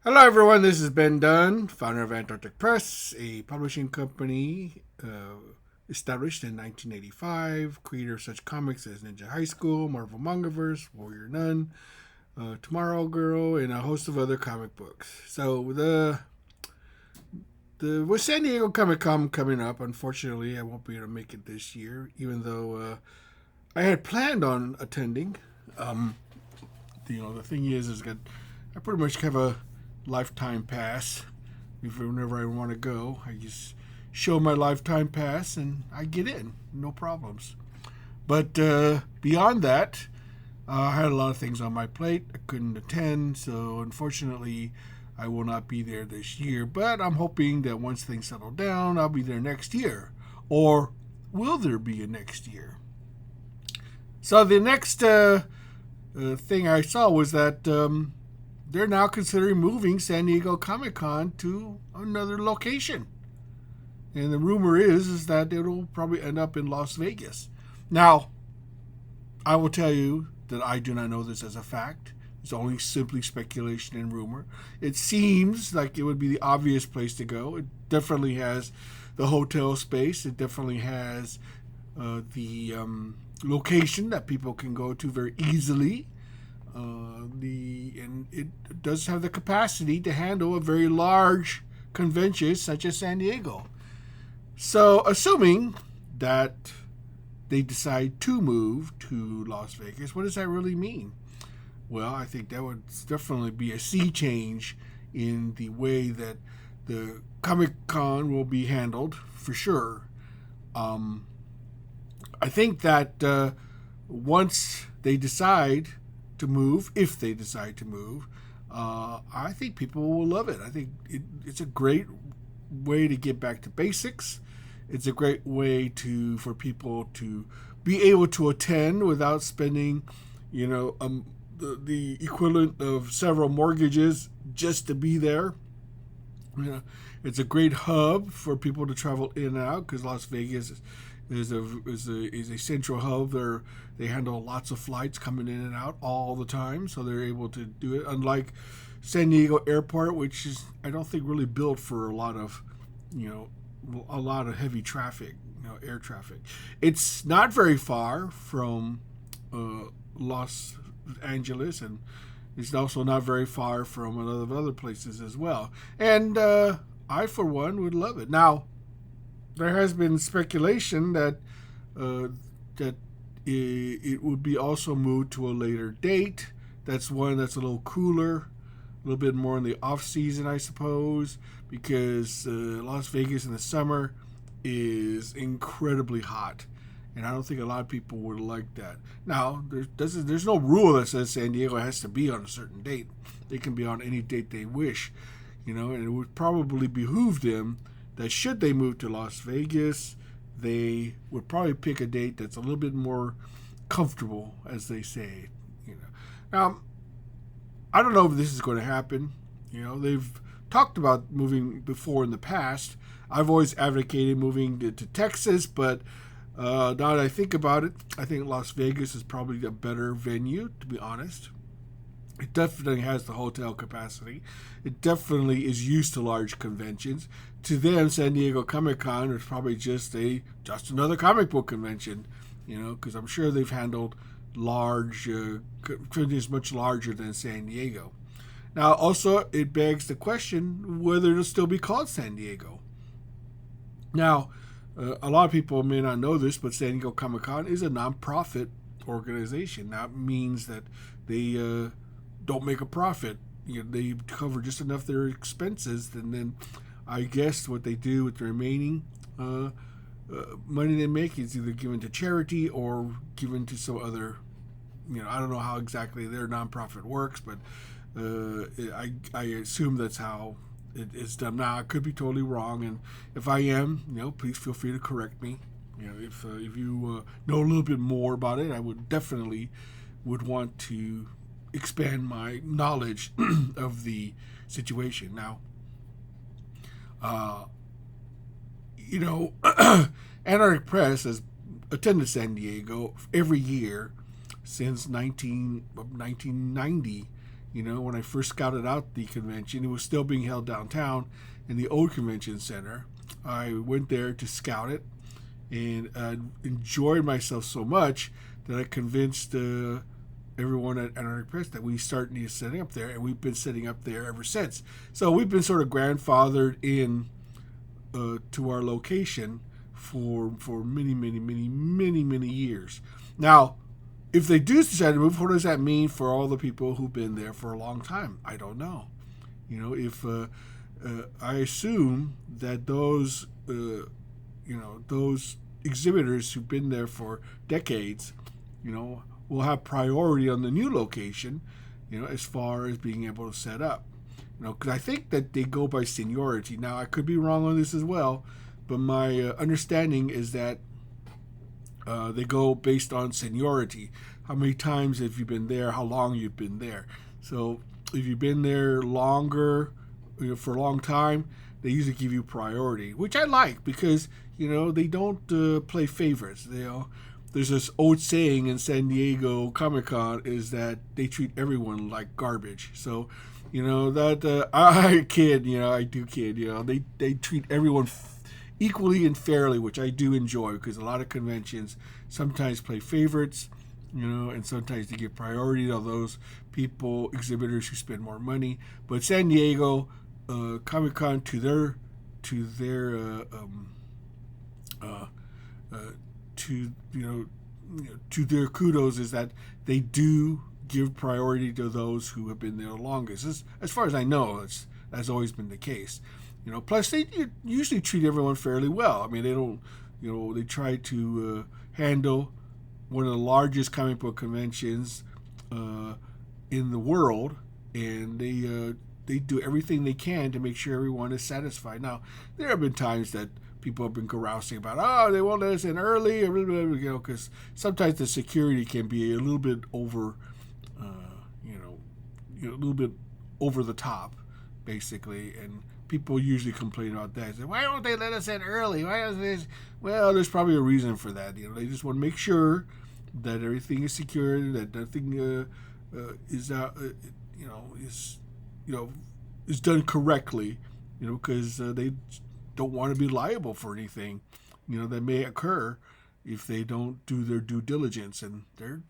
Hello, everyone. This is Ben Dunn, founder of Antarctic Press, a publishing company established in 1985, creator of such comics as Ninja High School, Marvel Mangaverse, Warrior Nun, Tomorrow Girl, and a host of other comic books. So the with San Diego Comic Con coming up, unfortunately, I won't be able to make it this year, even though I had planned on attending. Um, the thing is that I pretty much have a lifetime pass. If whenever I want to go, I just show my lifetime pass and I get in, no problems. But beyond that, I had a lot of things on my plate. I couldn't attend, so unfortunately, I will not be there this year. But I'm hoping that once things settle down, I'll be there next year. Or will there be a next year? So the next thing I saw was that they're now considering moving San Diego Comic Con to another location. And the rumor is that it'll probably end up in Las Vegas. Now, I will tell you that I do not know this as a fact. It's only simply speculation and rumor. It seems like it would be the obvious place to go. It definitely has the hotel space. It definitely has the location that people can go to very easily. And it does have the capacity to handle a very large convention such as San Diego. So, assuming that they decide to move to Las Vegas, what does that really mean? Well, I think that would definitely be a sea change in the way that the Comic Con will be handled, for sure. Um, I think that once they decide to move, if they decide to move, I think people will love it. I think it's a great way to get back to basics. It's a great way for people to be able to attend without spending, the equivalent of several mortgages just to be there. You know, it's a great hub for people to travel in and out because Las Vegas is a central hub. They handle lots of flights coming in and out all the time, so they're able to do it. Unlike San Diego Airport, which is I don't think really built for you know, a lot of heavy traffic, air traffic. It's not very far from Los Angeles, and it's also not very far from a lot of other places as well. And I, for one, would love it. Now, there has been speculation that uh, that it would be also moved to a later date. That's one that's a little cooler, a little bit more in the off season, I suppose, because Las Vegas in the summer is incredibly hot, and I don't think a lot of people would like that. Now, there's no rule that says San Diego has to be on a certain date. They can be on any date they wish, and it would probably behoove them that should they move to Las Vegas, they would probably pick a date that's a little bit more comfortable, as they say. Now, I don't know if this is going to happen. They've talked about moving before in the past. I've always advocated moving to Texas, but now that I think about it, I think Las Vegas is probably a better venue, to be honest. It definitely has the hotel capacity. It definitely is used to large conventions. To them, San Diego Comic Con is probably just another comic book convention, because I'm sure they've handled large conventions much larger than San Diego. Now, also, it begs the question whether it'll still be called San Diego. Now, a lot of people may not know this, but San Diego Comic Con is a nonprofit organization. That means that they don't make a profit. They cover just enough of their expenses, and then I guess what they do with the remaining money they make is either given to charity or given to some other. I don't know how exactly their nonprofit works, but I assume that's how it is done. Now, I could be totally wrong, and if I am, please feel free to correct me. If you know a little bit more about it, I would definitely would want to expand my knowledge of the situation. Now, uh, Antarctic Press has attended San Diego every year since 1990. When I first scouted out the convention, it was still being held downtown in the old convention center. I went there to scout it, and enjoyed myself so much that I convinced everyone at Antarctic Press that we start setting up there, and we've been setting up there ever since. So we've been sort of grandfathered in to our location for many years. Now, if they do decide to move, what does that mean for all the people who've been there for a long time? I don't know. If I assume that those those exhibitors who've been there for decades, will have priority on the new location, as far as being able to set up. Because I think that they go by seniority. Now, I could be wrong on this as well, but my understanding is that they go based on seniority. How many times have you been there? How long you've been there? So if you've been there longer, for a long time, they usually give you priority, which I like because they don't play favorites. There's this old saying in San Diego Comic-Con is that they treat everyone like garbage. So, that I kid, I do kid, they treat everyone equally and fairly, which I do enjoy because a lot of conventions sometimes play favorites, and sometimes they give priority to those people, exhibitors who spend more money. But San Diego Comic-Con, to their to their kudos, is that they do give priority to those who have been there the longest. As far as I know, that's always been the case. Plus they usually treat everyone fairly well. I mean, they don't, they try to handle one of the largest comic book conventions in the world, and they do everything they can to make sure everyone is satisfied. Now, there have been times that people have been carousing about, they won't let us in early, because sometimes the security can be a little bit over, a little bit over the top, basically, and people usually complain about that. Say, why don't they let us in early? Why does this? Well, there's probably a reason for that. They just want to make sure that everything is secure, that nothing is is done correctly, because they don't want to be liable for anything, that may occur if they don't do their due diligence, and they're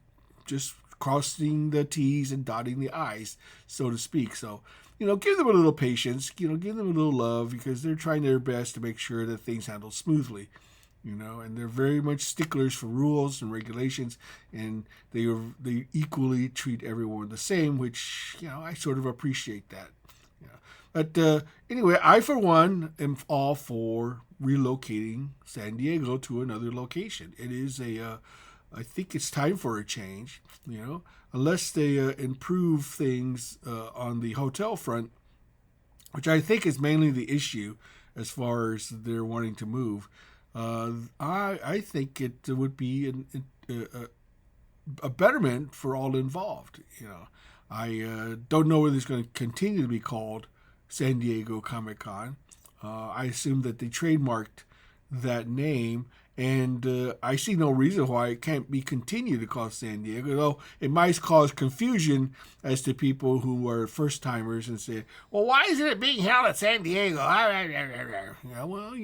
just crossing the T's and dotting the I's, so to speak. So, give them a little patience, give them a little love, because they're trying their best to make sure that things handle smoothly, and they're very much sticklers for rules and regulations, and they equally treat everyone the same, which, I sort of appreciate that. But anyway, I, for one, am all for relocating San Diego to another location. It is I think it's time for a change, unless they improve things on the hotel front, which I think is mainly the issue as far as they're wanting to move. I think it would be a betterment for all involved. I don't know whether it's going to continue to be called San Diego Comic-Con. I assume that they trademarked that name, and I see no reason why it can't be continued to call San Diego, though it might cause confusion as to people who are first-timers and say, well, why isn't it being held at San Diego? Well,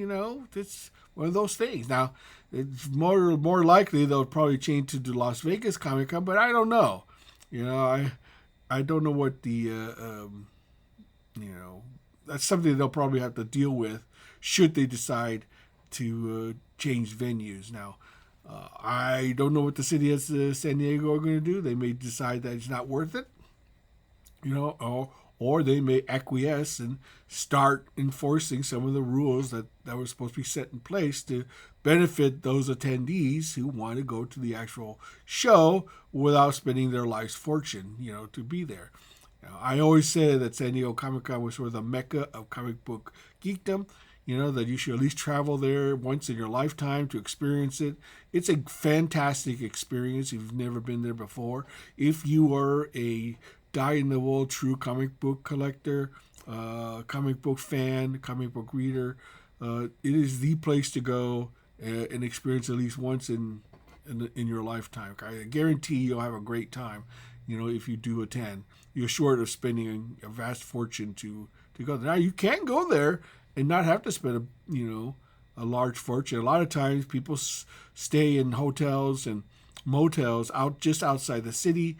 it's one of those things. Now, it's more likely they'll probably change to the Las Vegas Comic-Con, but I don't know. I don't know what the... that's something they'll probably have to deal with should they decide to change venues. Now, I don't know what the city of San Diego are going to do. They may decide that it's not worth it, or they may acquiesce and start enforcing some of the rules that were supposed to be set in place to benefit those attendees who want to go to the actual show without spending their life's fortune, to be there. I always say that San Diego Comic-Con was sort of the mecca of comic book geekdom, that you should at least travel there once in your lifetime to experience it. It's a fantastic experience if you've never been there before. If you are a die-in-the-wool true comic book collector, comic book fan, comic book reader, it is the place to go and experience at least once in your lifetime. I guarantee you'll have a great time. if you do attend, you're short of spending a vast fortune to go there. Now you can go there and not have to spend a large fortune. A lot of times people stay in hotels and motels just outside the city,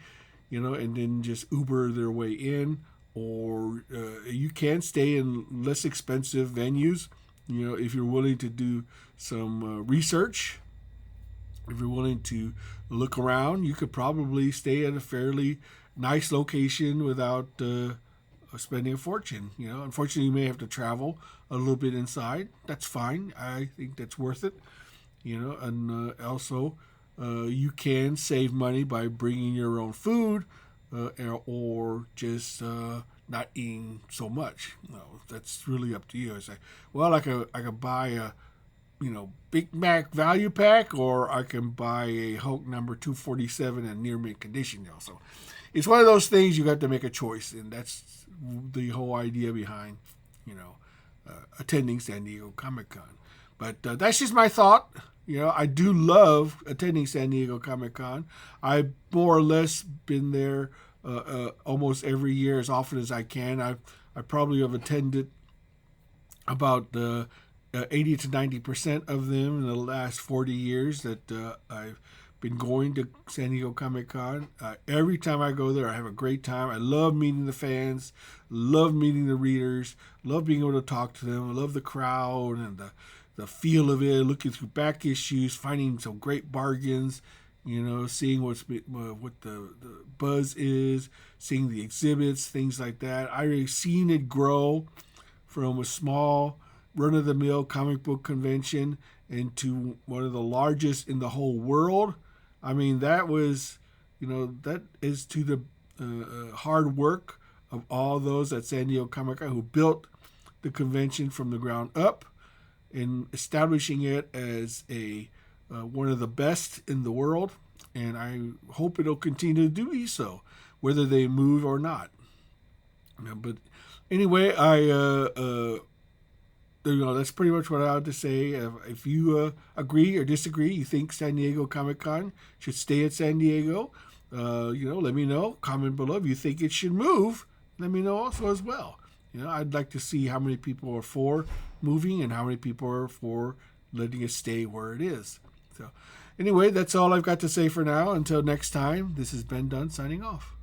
and then just Uber their way in, or you can stay in less expensive venues, if you're willing to do some research. If you're willing to look around, you could probably stay at a fairly nice location without spending a fortune. Unfortunately, you may have to travel a little bit inside. That's fine. I think that's worth it. And also you can save money by bringing your own food or just not eating so much. That's really up to you. It's like, well, I could buy a Big Mac value pack, or I can buy a Hulk number 247 in near mint condition. So it's one of those things you got to make a choice, and that's the whole idea behind attending San Diego Comic-Con. But that's just my thought. I do love attending San Diego Comic-Con. I've more or less been there almost every year as often as I can. I probably have attended about 80 to 90% of them in the last 40 years that I've been going to San Diego Comic-Con. Every time I go there, I have a great time. I love meeting the fans, love meeting the readers, love being able to talk to them. I love the crowd and the feel of it, looking through back issues, finding some great bargains, seeing what the buzz is, seeing the exhibits, things like that. I've seen it grow from a small run-of-the-mill comic book convention into one of the largest in the whole world. I mean, that was, that is to the hard work of all those at San Diego Comic-Con who built the convention from the ground up and establishing it as one of the best in the world. And I hope it'll continue to do so, whether they move or not. But anyway, that's pretty much what I have to say. If you agree or disagree, you think San Diego Comic-Con should stay at San Diego, let me know. Comment below. If you think it should move, let me know also as well. I'd like to see how many people are for moving and how many people are for letting it stay where it is. So anyway, that's all I've got to say for now. Until next time, this is Ben Dunn signing off.